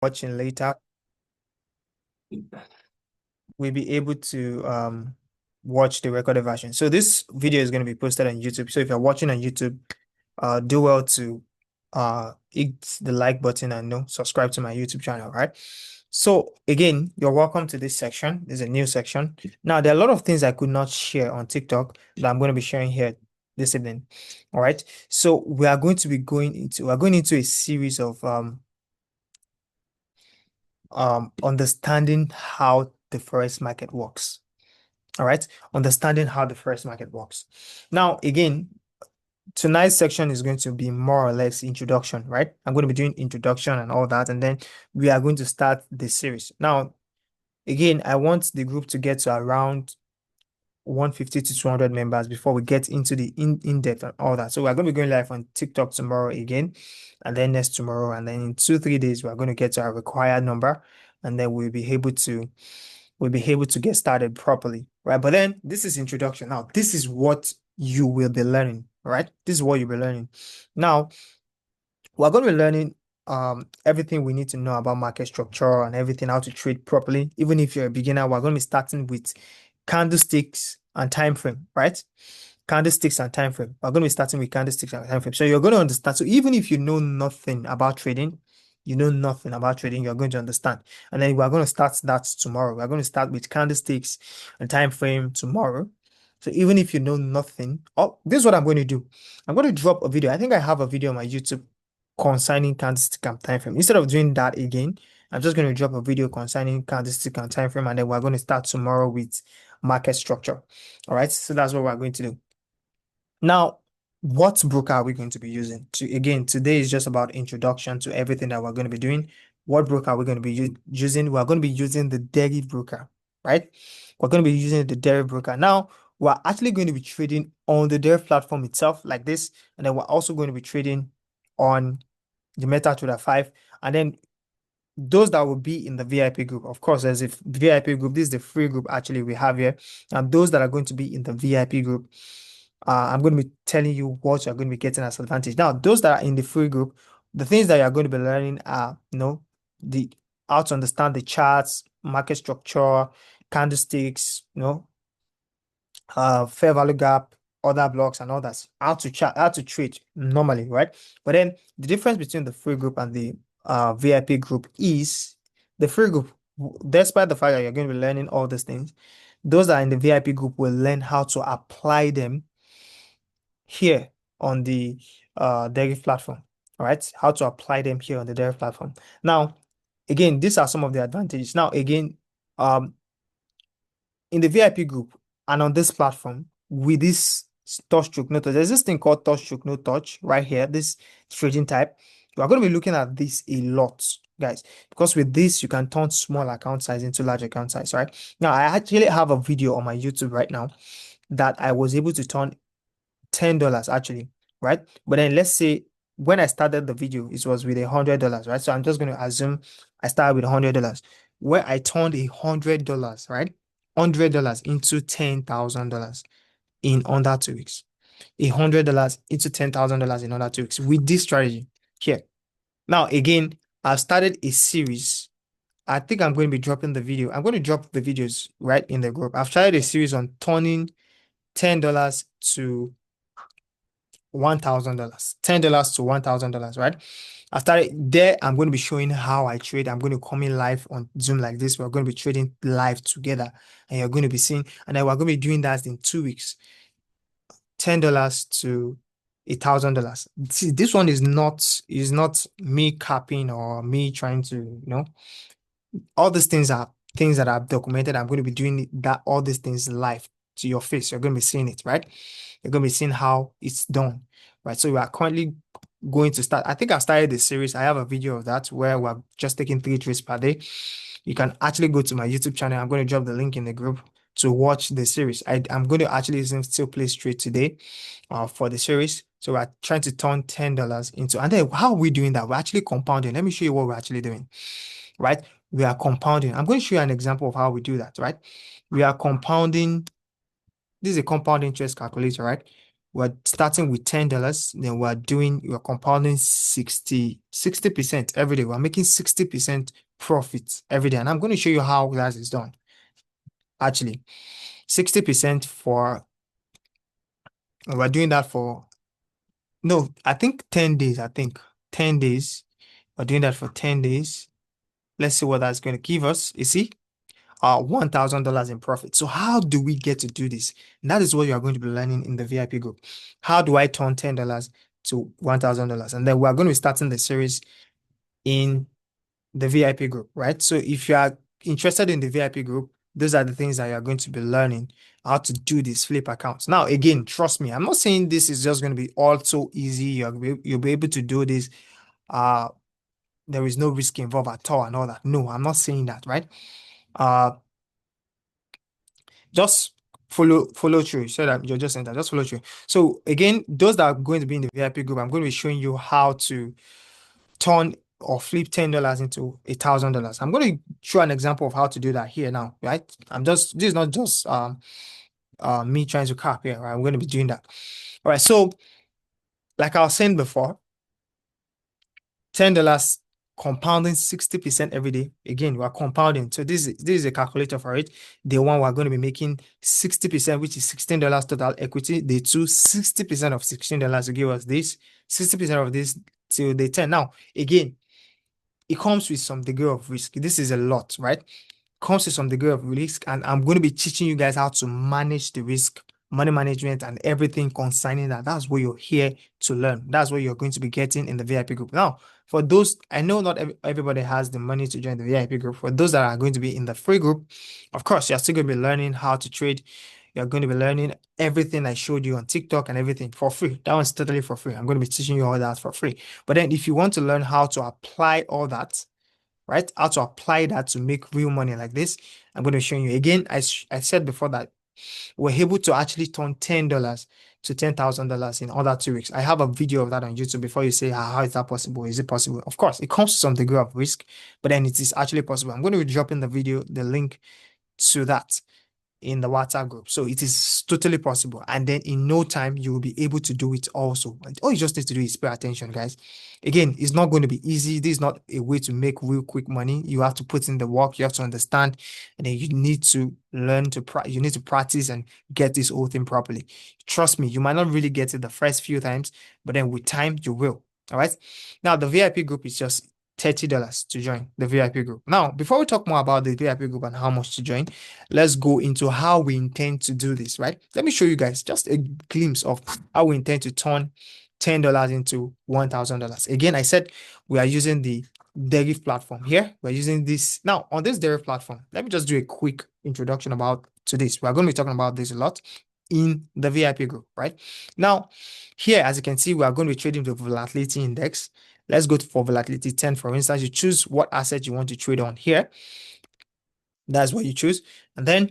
watching later will be able to watch the recorded version. So this video is going to be posted on YouTube. So if you're watching on YouTube, do well to hit the like button and subscribe to my YouTube channel, right? So again, you're welcome to this section. There's a new section. Now, there are a lot of things I could not share on TikTok that I'm going to be sharing here this evening. All right. So we're going into a series of understanding how the forex market works. All right, understanding how the forex market works. Now, again, tonight's section is going to be more or less introduction, right? I'm going to be doing introduction and all that, and then we are going to start the series. Now, again, I want the group to get to around 150 to 200 members before we get into the in-depth and all that. So we're going to be going live on TikTok tomorrow again, and then next tomorrow, and then in 2-3 days, we're going to get to our required number, and then we'll be able to get started properly, right? But then this is introduction. Now, this is what you will be learning, right? This is what you'll be learning. Now, we're going to be learning everything we need to know about market structure and everything, how to trade properly. Even if you're a beginner, we're going to be starting with candlesticks and time frame, right? Candlesticks and time frame. We're going to be starting with candlesticks and time frame. So you're going to understand. So even if you know nothing about trading, you're going to understand. And then we're going to start that tomorrow. We're going to start with candlesticks and time frame tomorrow. So even if you know nothing, oh, this is what I'm going to do. I'm going to drop a video. I think I have a video on my YouTube concerning candlestick and time frame. Instead of doing that again, I'm just going to drop a video concerning candlestick and time frame, and then we're going to start tomorrow with market structure. All right, so that's what we're going to do. Now, what broker are we going to be using? Again, today is just about introduction to everything that we're going to be doing. What broker are we going to be using? We're going to be using the dairy broker, right? We're going to be using the dairy broker. Now, we're actually going to be trading on the dairy platform itself like this, and then we're also going to be trading on the MetaTrader 5, and then those that will be in the VIP group. Of course, there's a VIP group. This is the free group actually we have here. And those that are going to be in the VIP group, I'm going to be telling you what you're going to be getting as advantage. Now, those that are in the free group, the things that you're going to be learning are, the how to understand the charts, market structure, candlesticks, fair value gap, other blocks, and others. How to trade normally, right? But then the difference between the free group and the VIP group is the free group, despite the fact that you're going to be learning all these things, those that are in the VIP group will learn how to apply them here on the Derif platform. All right, how to apply them here on the Derif platform. Now, again, these are some of the advantages. Now, again, in the VIP group and on this platform with this touch stroke no touch, there's this thing called touch stroke no touch right here, this trading type. We are going to be looking at this a lot, guys, because with this you can turn small account size into large account size, right? Now, I actually have a video on my YouTube right now that I was able to turn $10 actually, right? But then let's say when I started the video, it was with $100, right? So I'm just going to assume I started with $100, where I turned $100, right? $100 into $10,000 in under 2 weeks. $100 into $10,000 in under 2 weeks with this strategy here. Now, again, I've started a series. I think I'm going to be dropping the video. I'm going to drop the videos right in the group. I've started a series on turning $10 to $1,000, $10 to $1,000, right? After there, I'm going to be showing how I trade. I'm going to come in live on Zoom like this. We're going to be trading live together, and you're going to be seeing, and then we're going to be doing that in 2 weeks. $10 to $1,000. See, this one is not me capping or me trying to, all these things are things that I've documented. I'm going to be doing that, all these things live to your face. You're going to be seeing it, right? You're going to be seeing how it's done, right? So we are currently going to start. I think I started the series. I have a video of that where we're just taking 3 trades per day. You can actually go to my YouTube channel. I'm going to drop the link in the group to watch the series. I'm going to actually still play straight today for the series. So we're trying to turn $10 into, and then how are we doing that? We're actually compounding. Let me show you what we're actually doing, right? We are compounding. I'm going to show you an example of how we do that, right? We are compounding. This is a compound interest calculator, right? we're starting with $10, then we're compounding 60% every day. We're making 60% profit every day. And I'm going to show you how that is done. Actually, 60% for, we're doing that for, no, I think 10 days. I think 10 days. We're doing that for 10 days. Let's see what that's going to give us. You see, $1,000 in profit. So how do we get to do this? And that is what you are going to be learning in the VIP group. How do I turn $10 to $1,000? And then we're going to be starting the series in the VIP group, right? So if you are interested in the VIP group, those are the things that you're going to be learning how to do these flip accounts. Now, again, trust me, I'm not saying this is just going to be all so easy. You'll be able to do this. Uh, there is no risk involved at all and all that. No, I'm not saying that, right? Uh, just follow through so that you're just in that. Just follow through. So again, those that are going to be in the VIP group, I'm going to be showing you how to turn or flip $10 into $1,000. I'm going to show an example of how to do that here now, right? This is not just me trying to cap here, right? I'm going to be doing that. All right. So like I was saying before, $10 compounding 60% every day. Again, we're compounding. So this is a calculator for it. Day one, we're going to be making 60%, which is $16 total equity. Day two, 60% of $16 to give us this, 60% of this till day 10. Now, again, it comes with some degree of risk. This is a lot, right? Comes with some degree of risk, and I'm going to be teaching you guys how to manage the risk, money management, and everything concerning that. That's what you're here to learn. That's what you're going to be getting in the VIP group. Now, for those, I know not everybody has the money to join the VIP group. For those that are going to be in the free group, of course, you're still going to be learning how to trade. You're going to be learning everything I showed you on TikTok and everything for free. That one's totally for free. I'm going to be teaching you all that for free. But then if you want to learn how to apply all that, right? How to apply that to make real money like this. I'm going to show you again. I said before that we're able to actually turn $10 to $10,000 in under 2 weeks. I have a video of that on YouTube. Before you say, how is that possible? Is it possible? Of course, it comes to some degree of risk, but then it is actually possible. I'm going to be dropping the video, the link to that in the WhatsApp group. So it is totally possible. And then in no time, you will be able to do it also. And all you just need to do is pay attention, guys. Again, it's not going to be easy. This is not a way to make real quick money. You have to put in the work. You have to understand. And then you need to learn to you need to practice and get this whole thing properly. Trust me, you might not really get it the first few times, but then with time, you will. All right. Now, the VIP group is just $30 to join the VIP group. Now, before we talk more about the VIP group and how much to join, let's go into how we intend to do this, right? Let me show you guys just a glimpse of how we intend to turn $10 into $1,000. Again, I said we are using the Deriv platform here. We're using this. Now, on this Deriv platform, let me just do a quick introduction about to this. We're going to be talking about this a lot in the VIP group, right? Now, here, as you can see, we are going to be trading the volatility index. Let's go for volatility 10, for instance. You choose what asset you want to trade on here. That's what you choose. And then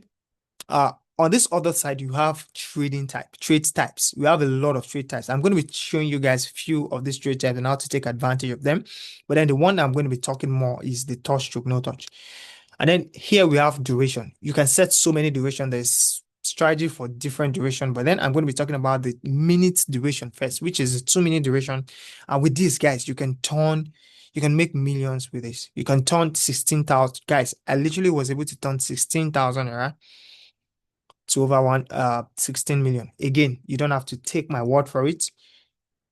on this other side, you have trade types. We have a lot of trade types. I'm going to be showing you guys a few of these trade types and how to take advantage of them. But then the one I'm going to be talking more is the touch stroke, no touch. And then here we have duration. You can set so many duration. There's strategy for different duration, but then I'm going to be talking about the minute duration first, which is a 2 minute duration. And with this, guys, you can make millions with this. You can turn 16,000. Guys, I literally was able to turn 16,000 to over 16 million. Again, you don't have to take my word for it.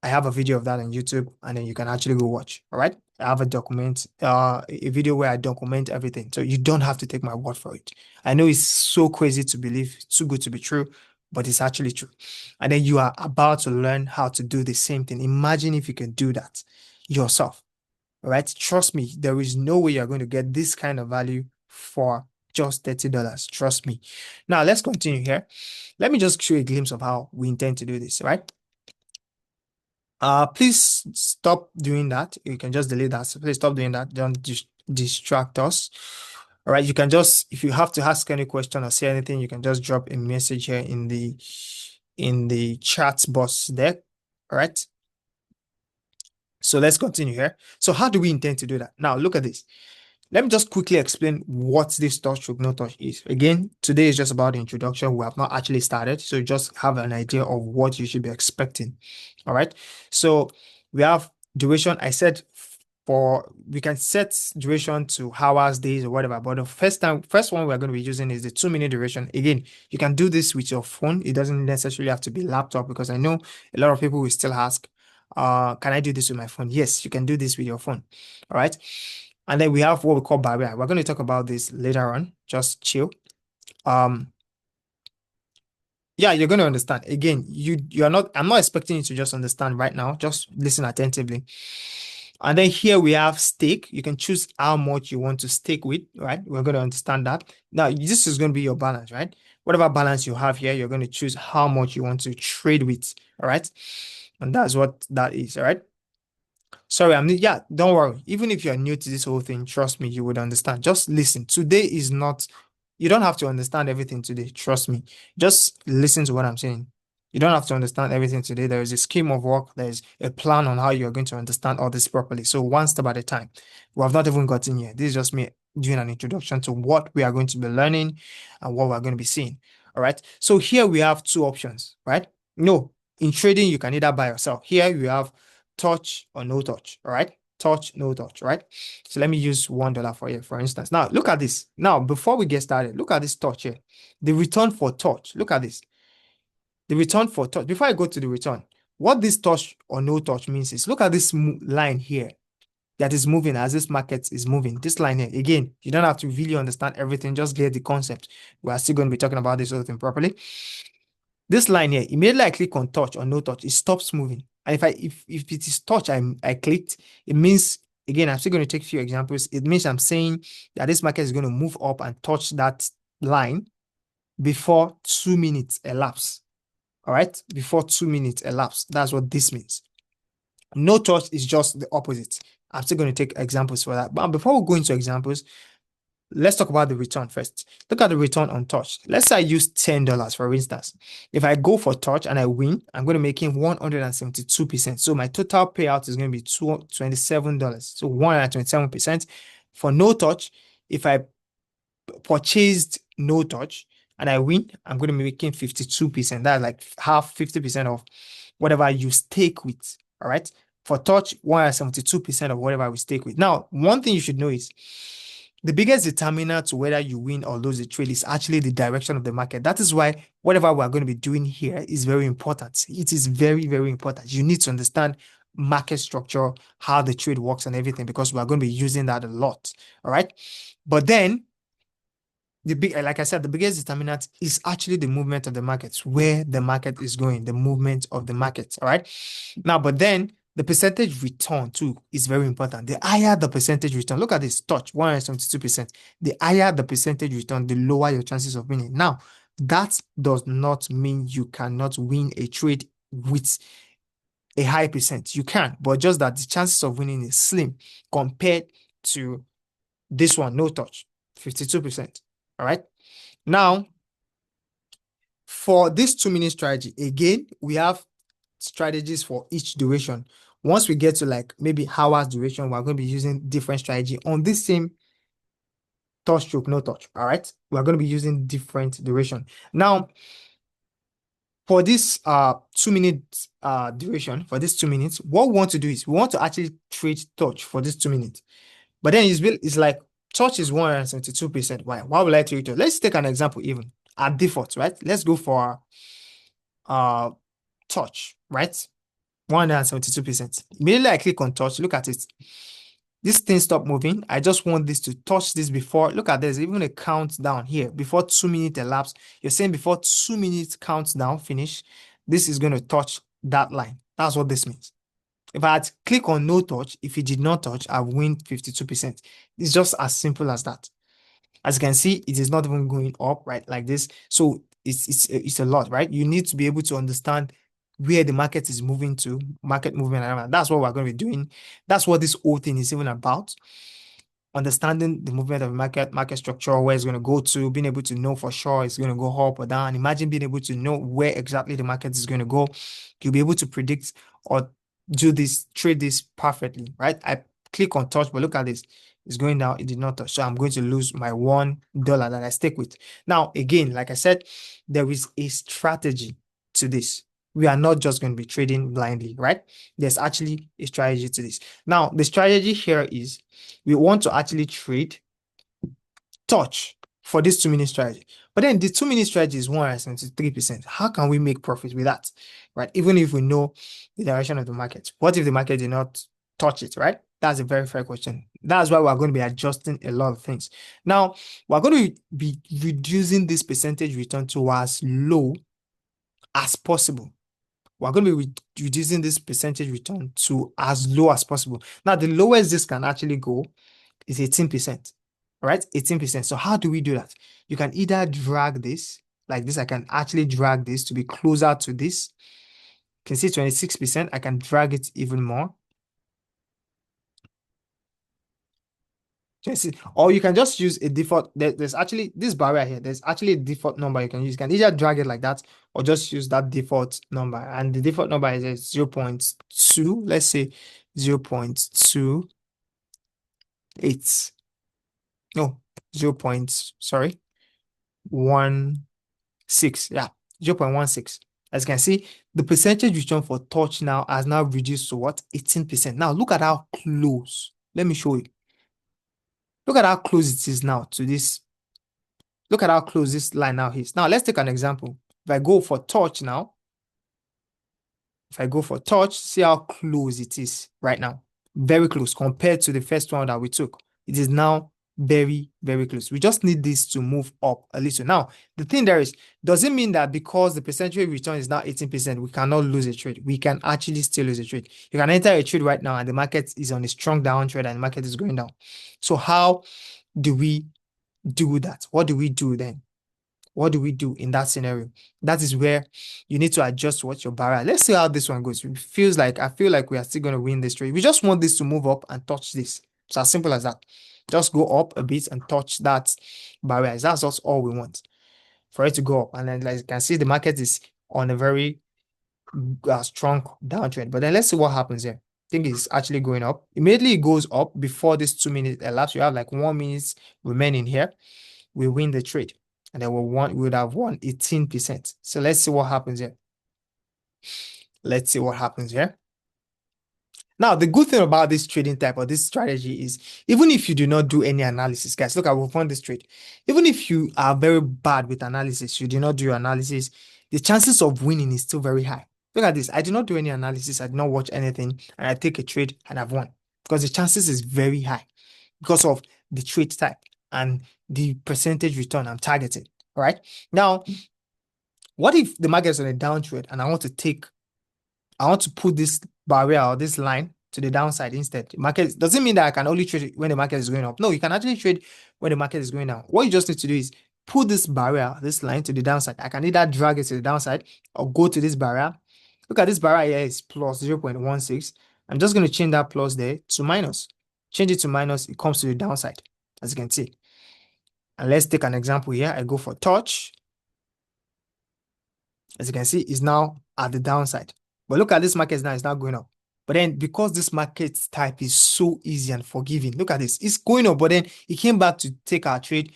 I have a video of that on YouTube, and then you can actually go watch. All right. I have a video where I document everything. So you don't have to take my word for it. I know it's so crazy to believe, too good to be true, but it's actually true. And then you are about to learn how to do the same thing. Imagine if you can do that yourself. All right. Trust me, there is no way you're going to get this kind of value for just $30. Trust me. Now let's continue here. Let me just show you a glimpse of how we intend to do this, right? Please stop doing that. You can just delete that. So please stop doing that. Don't distract us. All right. You can just, if you have to ask any question or say anything, you can just drop a message here in the chat box there. All right. So let's continue here. So how do we intend to do that? Now look at this. let me just quickly explain what this touch stroke no touch is. Again, today is just about the introduction. We have not actually started, so you just have an idea of what you should be expecting. All right. So we have duration. I said for we can set duration to hours, days, or whatever. But the first one we're going to be using is the 2 minute duration. Again, you can do this with your phone. It doesn't necessarily have to be laptop because I know a lot of people will still ask, can I do this with my phone? Yes, you can do this with your phone. All right. And then we have what we call barrier. We're going to talk about this later on. Just chill. Um, yeah, you're going to understand. Again, you're not, I'm not expecting you to just understand right now. Just listen attentively. And then here we have stake. You can choose how much you want to stake with, right? We're going to understand that. Now, this is going to be your balance, right? Whatever balance you have here, you're going to choose how much you want to trade with, all right? And that's what that is, all right? Sorry, yeah, don't worry. Even if you're new to this whole thing, trust me, you would understand. Just listen. Today is not, you don't have to understand everything today. Trust me. Just listen to what I'm saying. You don't have to understand everything today. There is a scheme of work. There's a plan on how you're going to understand all this properly. So one step at a time. We have not even gotten here. This is just me doing an introduction to what we are going to be learning and what we're going to be seeing. All right. So here we have two options, right? No, in trading, you can either buy or sell. Here you have touch or no touch. All right. Touch, no touch, right? So let me use $1 for you, for instance. Now look at this. Now, before we get started, look at this touch here. The return for touch. Look at this. The return for touch. Before I go to the return, what this touch or no touch means is look at this line here that is moving as this market is moving. This line here, again, you don't have to really understand everything, just get the concept. We are still going to be talking about this other thing properly. This line here, immediately I click on touch or no touch, it stops moving. And if it is touch, I clicked, it means, again, I'm still going to take a few examples. It means I'm saying that this market is going to move up and touch that line before 2 minutes elapse. All right, before 2 minutes elapse. That's what this means. No touch is just the opposite. I'm still going to take examples for that. But before we go into examples, let's talk about the return first. Look at the return on touch. Let's say I use $10, for instance. If I go for touch and I win, I'm going to make 172%. So my total payout is going to be $27. So 127%. For no touch, if I purchased no touch and I win, I'm going to be making 52%. That's like half, 50% of whatever you stake with. All right. For touch, 172% of whatever we stake with. Now, one thing you should know is the biggest determiner to whether you win or lose the trade is actually the direction of the market. That is why whatever we're going to be doing here is very important. It is very, very important. You need to understand market structure, how the trade works and everything, because we're going to be using that a lot. All right. But then like I said, the biggest determinant is actually the movement of the markets, where the market is going, the movement of the markets. All right. Now, but then the percentage return too is very important. The higher the percentage return, look at this touch, 172%. The higher the percentage return, the lower your chances of winning. Now, that does not mean you cannot win a trade with a high percent. You can, but just that the chances of winning is slim compared to this one, no touch, 52%. All right. Now, for this 2 minute strategy, again, we have strategies for each duration. Once we get to like maybe hours duration, we're going to be using different strategy on this same touch stroke, no touch. All right. We're going to be using different duration. Now, for this 2 minute duration, for this 2 minutes, what we want to do is we want to actually trade touch for this 2 minutes. But then it's like touch is 172%. Why would I trade touch? Let's take an example even at default, right? Let's go for touch, right? 172%. Immediately I click on touch, look at it. This thing stopped moving. I just want this to touch this before. Look at this, even a countdown here. Before 2 minutes elapse, you're saying before 2 minutes countdown finish, this is going to touch that line. That's what this means. If I had click on no touch, if it did not touch, I win 52%. It's just as simple as that. As you can see, it is not even going up, right? Like this. So it's a lot, right? You need to be able to understand where the market is moving to, market movement. And that's what we're going to be doing. That's what this whole thing is even about. Understanding the movement of the market structure, where it's going to go to, being able to know for sure it's going to go up or down. Imagine being able to know where exactly the market is going to go. You'll be able to predict or trade this perfectly, right? I click on touch, but look at this. It's going down, it did not touch. So I'm going to lose my $1 that I stick with. Now, again, like I said, there is a strategy to this. We are not just going to be trading blindly, right? There's actually a strategy to this. Now, the strategy here is we want to actually trade touch for this 2 minute strategy. But then the 2 minute strategy is 173%. How can we make profit with that? Right? Even if we know the direction of the market. What if the market did not touch it, right? That's a very fair question. That's why we're going to be adjusting a lot of things. Now, we're going to be reducing this percentage return to as low as possible. We're going to be reducing this percentage return to as low as possible. Now, the lowest this can actually go is 18%. All right, 18%. So how do we do that? You can either drag this like this. I can actually drag this to be closer to this. You can see 26%. I can drag it even more. Or you can just use a default. There's actually this barrier here. There's actually a default number you can use. You can either drag it like that or just use that default number. And the default number is 0.2. Let's say 0.28. No, 0.16. Yeah, 0.16. As you can see, the percentage return for touch now has now reduced to what? 18%. Now look at how close. Let me show you. Look at how close it is now to this. Look at how close this line now is. Now let's take an example. If I go for touch now, see how close it is right now. Very close compared to the first one that we took. It is now very, very close. We just need this to move up a little. Now, the thing there is, does it mean that because the percentage return is now 18%, we cannot lose a trade? We can actually still lose a trade. You can enter a trade right now and the market is on a strong downtrend and the market is going down. So how do we do that? What do we do then? What do we do in that scenario? That is where you need to adjust what your barrier. Let's see how this one goes. I feel like we are still going to win this trade. We just want this to move up and touch this. It's as simple as that. Just go up a bit and touch that barrier. That's just all we want for it to go up. And then, like you can see, the market is on a very strong downtrend. But then let's see what happens here. I think it's actually going up. Immediately it goes up before this 2 minutes elapsed. You have like 1 minute remaining here. We win the trade. And then we would have won 18%. So let's see what happens here. Let's see what happens here. Now, the good thing about this trading type or this strategy is even if you do not do any analysis, guys, look, I will fund this trade. Even if you are very bad with analysis, you do not do your analysis, the chances of winning is still very high. Look at this. I did not do any analysis. I did not watch anything. And I take a trade and I've won because the chances is very high because of the trade type and the percentage return I'm targeting. All right. Now, what if the market is on a downtrend and I want to put this barrier or this line to the downside instead? Market doesn't mean that I can only trade when the market is going up. No, you can actually trade when the market is going down. What you just need to do is put this barrier, this line to the downside. I can either drag it to the downside or go to this barrier. Look at this barrier here is plus 0.16. I'm just going to change that plus there to minus. Change it to minus, it comes to the downside, as you can see. And let's take an example here. I go for touch. As you can see, it's now at the downside. But look at this market now, it's not going up. But then because this market type is so easy and forgiving, look at this. It's going up, but then it came back to take our trade,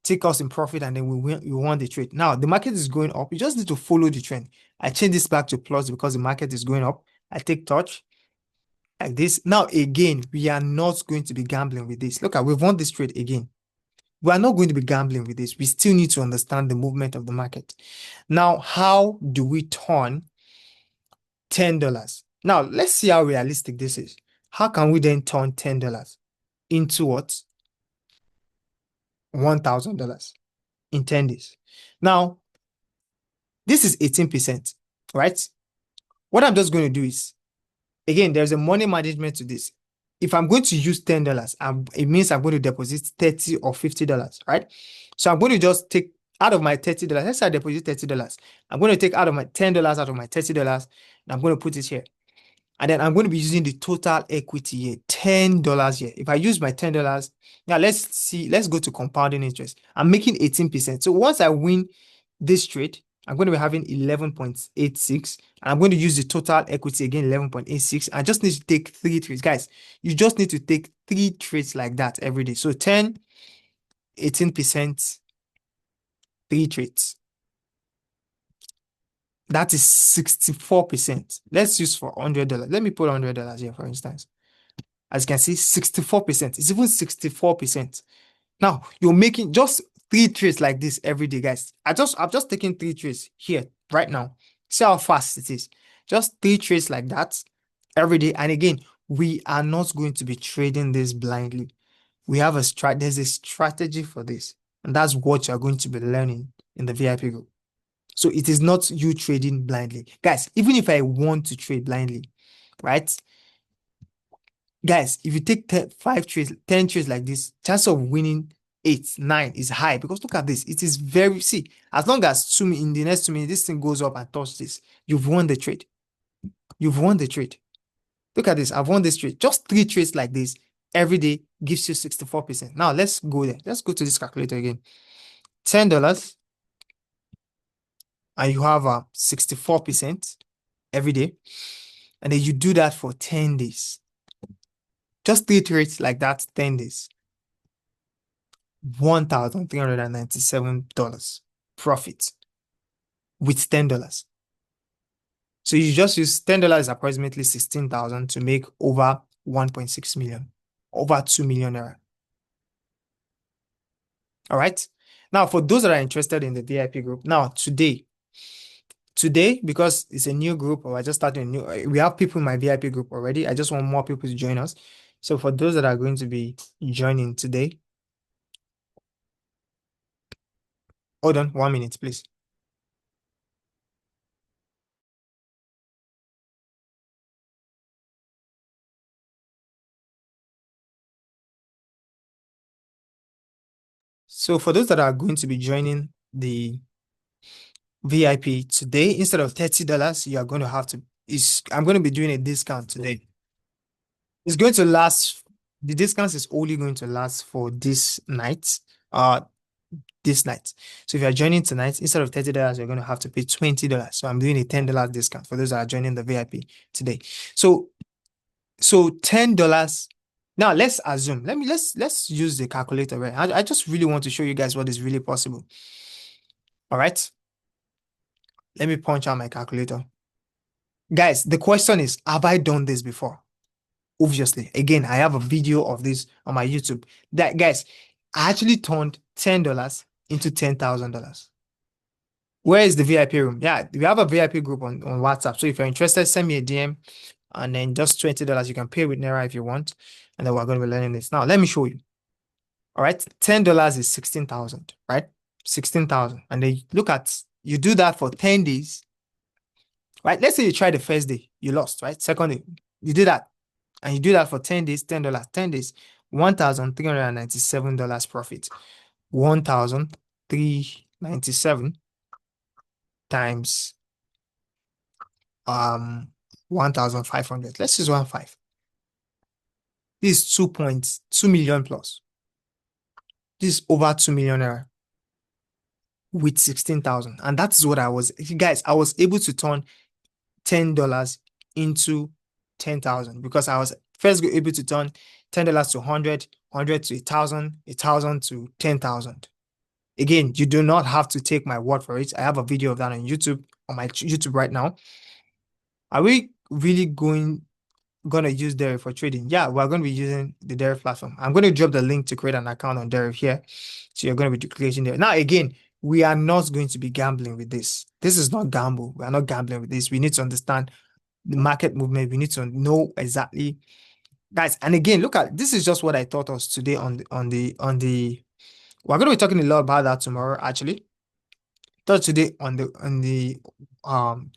take us in profit, and then we won the trade. Now, the market is going up. You just need to follow the trend. I change this back to plus because the market is going up. I take touch like this. Now, again, we are not going to be gambling with this. Look, we've won this trade again. We are not going to be gambling with this. We still need to understand the movement of the market. Now, how do we turn $10? Now, let's see how realistic this is. How can we then turn $10 into what? $1,000 in 10 days. Now, this is 18%, right? What I'm just going to do is, again, there's a money management to this. If I'm going to use $10, it means I'm going to deposit $30 or $50, right? So I'm going to just take out of my $30. Let's say I deposit $30. I'm going to take out of my $10 out of my $30, and I'm going to put it here. And then I'm going to be using the total equity here, $10 here. If I use my $10, now let's go to compounding interest. I'm making 18%. So once I win this trade, I'm going to be having 11.86, and I'm going to use the total equity again, 11.86. I just need to take 3 trades. Guys, you just need to take 3 trades like that every day. So 10, 18%, 3 trades. That is 64%. Let's use for $100. Let me put $100 here, for instance. As you can see, 64%. It's even 64%. Now, you're making just 3 trades like this every day, guys. I've just taken 3 trades here right now. See how fast it is. Just 3 trades like that every day. And again, we are not going to be trading this blindly. We have there's a strategy for this. And that's what you're going to be learning in the VIP group. So it is not you trading blindly. Guys, even if I want to trade blindly, right? Guys, if you take 5 trades, 10 trades like this, chance of winning 8, 9 is high, because look at this. It is very, see, as long as in the next 2 minutes, this thing goes up and touches this, you've won the trade. You've won the trade. Look at this. I've won this trade. Just 3 trades like this every day gives you 64%. Now let's go there. Let's go to this calculator again. $10, and you have 64% every day. And then you do that for 10 days. Just 3 trades like that, 10 days. $1,397 profit with $10. So you just use $10 is approximately 16,000 to make over 1.6 million, over 2 million naira. All right. Now, for those that are interested in the VIP group, now today, because it's a new group, or I just started we have people in my VIP group already. I just want more people to join us. So for those that are going to be joining today, hold on 1 minute, please. So for those that are going to be joining the VIP today, instead of $30, you are going to have to, I'm going to be doing a discount today. It's going to last, the discount is only going to last for this night. This night. So if you're joining tonight, instead of $30, you're going to have to pay $20. So I'm doing a $10 discount for those that are joining the VIP today. So $10. Now let's assume, let's use the calculator, right? I just really want to show you guys what is really possible. All right. Let me punch out my calculator. Guys, the question is, have I done this before? Obviously. Again, I have a video of this on my YouTube. That, guys, I actually turned $10 into $10,000. Where is the VIP room? Yeah, we have a VIP group on WhatsApp. So if you're interested, send me a DM, and then just $20. You can pay with Naira if you want. And then we're going to be learning this. Now, let me show you. All right. $10 is 16,000, right? 16,000. And then you do that for 10 days, right? Let's say you try the first day, you lost, right? Second day, you do that. And you do that for 10 days, $10, 10 days, $1,397 profit. 1,397 times 1,500. Let's use 1.5. This is 2.2 million plus. This is over 2 million naira with 16,000. And that's what I was, guys, I was able to turn $10 into 10,000, because I was first able to turn $10 to 100, 100 to 1,000, 1,000 to 10,000. Again, you do not have to take my word for it. I have a video of that on YouTube, on my YouTube right now. Are we really gonna use Deriv for trading? Yeah, we're going to be using the Deriv platform. I'm going to drop the link to create an account on Deriv here. So you're going to be creating there. Now, again, we are not going to be gambling with this. This is not gamble. We are not gambling with this. We need to understand the market movement. We need to know exactly, guys. And again, look at this is just what I taught us today on the we're going to be talking a lot about that tomorrow, actually. Taught today on the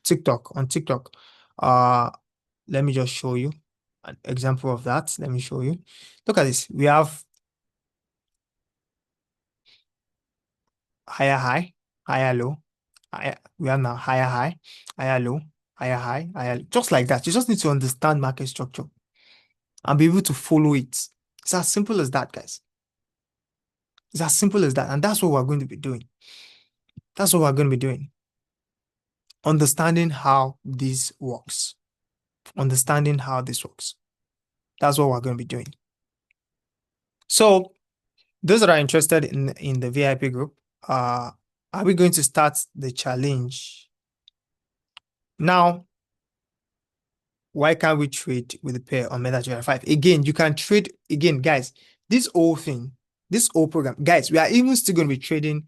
TikTok, on TikTok. Let me just show you an example of that. Let me show you. Look at this. We have higher high, higher low. We have now higher high, higher low, higher high, higher low. Just like that. You just need to understand market structure and be able to follow it. It's as simple as that, guys. It's as simple as that. And that's what we're going to be doing. That's what we're going to be doing. understanding how this works. Understanding how this works. That's what we're going to be doing. So those that are interested in the VIP group, are we going to start the challenge now? Why can't we trade with the pair on MetaTrader 5? Again, you can trade again, guys. This whole thing, this whole program, guys, we are even still going to be trading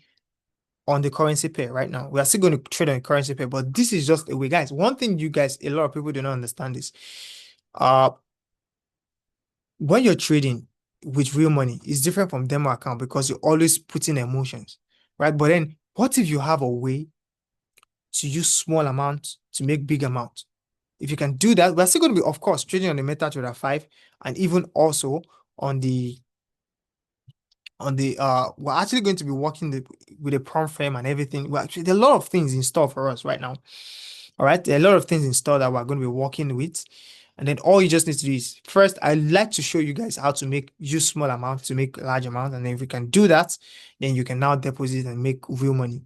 on the currency pair right now. We are still going to trade on the currency pair, but this is just a way, guys. One thing you guys, a lot of people do not understand is, uh, when you're trading with real money, it's different from demo account because you're always putting emotions, right? But then, what if you have a way to use small amount to make big amount? If you can do that, we're still going to be, of course, trading on the MetaTrader 5 and even also on the we're actually going to be working with a prompt frame and everything. Well, actually, there are a lot of things in store for us right now. All right, there are a lot of things in store that we're going to be working with. And then all you just need to do is first, I like to show you guys how to use small amounts to make large amounts. And then if you can do that, then you can now deposit and make real money.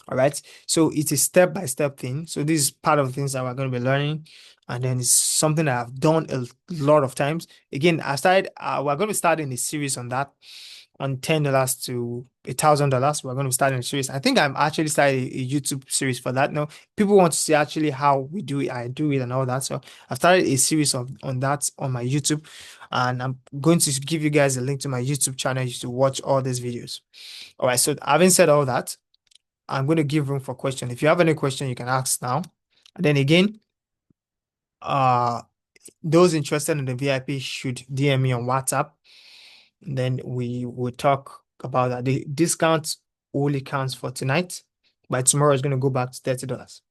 All right. So it's a step-by-step thing. So this is part of the things that we're going to be learning. And then it's something that I've done a lot of times. Again, we're going to be starting a series on that, on $10 to $1,000. We're going to start a series. I think I'm actually starting a YouTube series for that now. People want to see actually how we do it, I do it and all that. So I've started a series on that on my YouTube. And I'm going to give you guys a link to my YouTube channel to watch all these videos. All right. So having said all that, I'm going to give room for question. If you have any question, you can ask now. And then again, those interested in the VIP should DM me on WhatsApp. And then we will talk about that. The discount only counts for tonight. By tomorrow, it's going to go back to $30.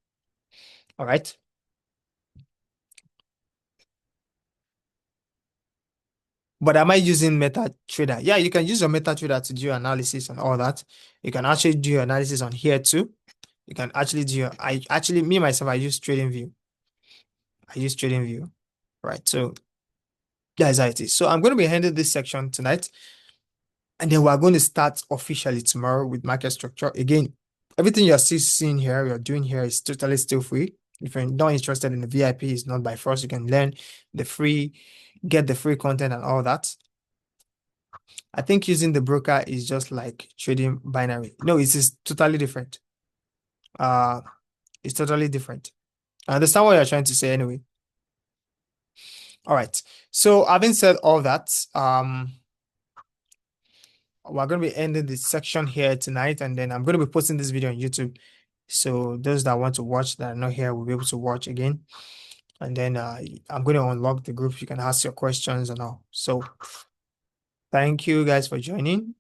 All right. But am I using MetaTrader? Yeah, you can use your MetaTrader to do your analysis and all that. You can actually do your analysis on here too. You can actually me myself, I use TradingView. Right? So that's how it is. So I'm going to be handling this section tonight, and then we're going to start officially tomorrow with market structure. Again, everything you're still seeing here, you're doing here is totally still free. If you're not interested in the VIP, it's not by force. You can learn get the free content and all that. I think using the broker is just like trading binary. No, it's just totally different. It's totally different. I understand what you're trying to say anyway. All right. So having said all that, we're going to be ending this section here tonight, and then I'm going to be posting this video on YouTube. So those that want to watch that are not here will be able to watch again. And then I'm going to unlock the group. You can ask your questions and all. So thank you guys for joining.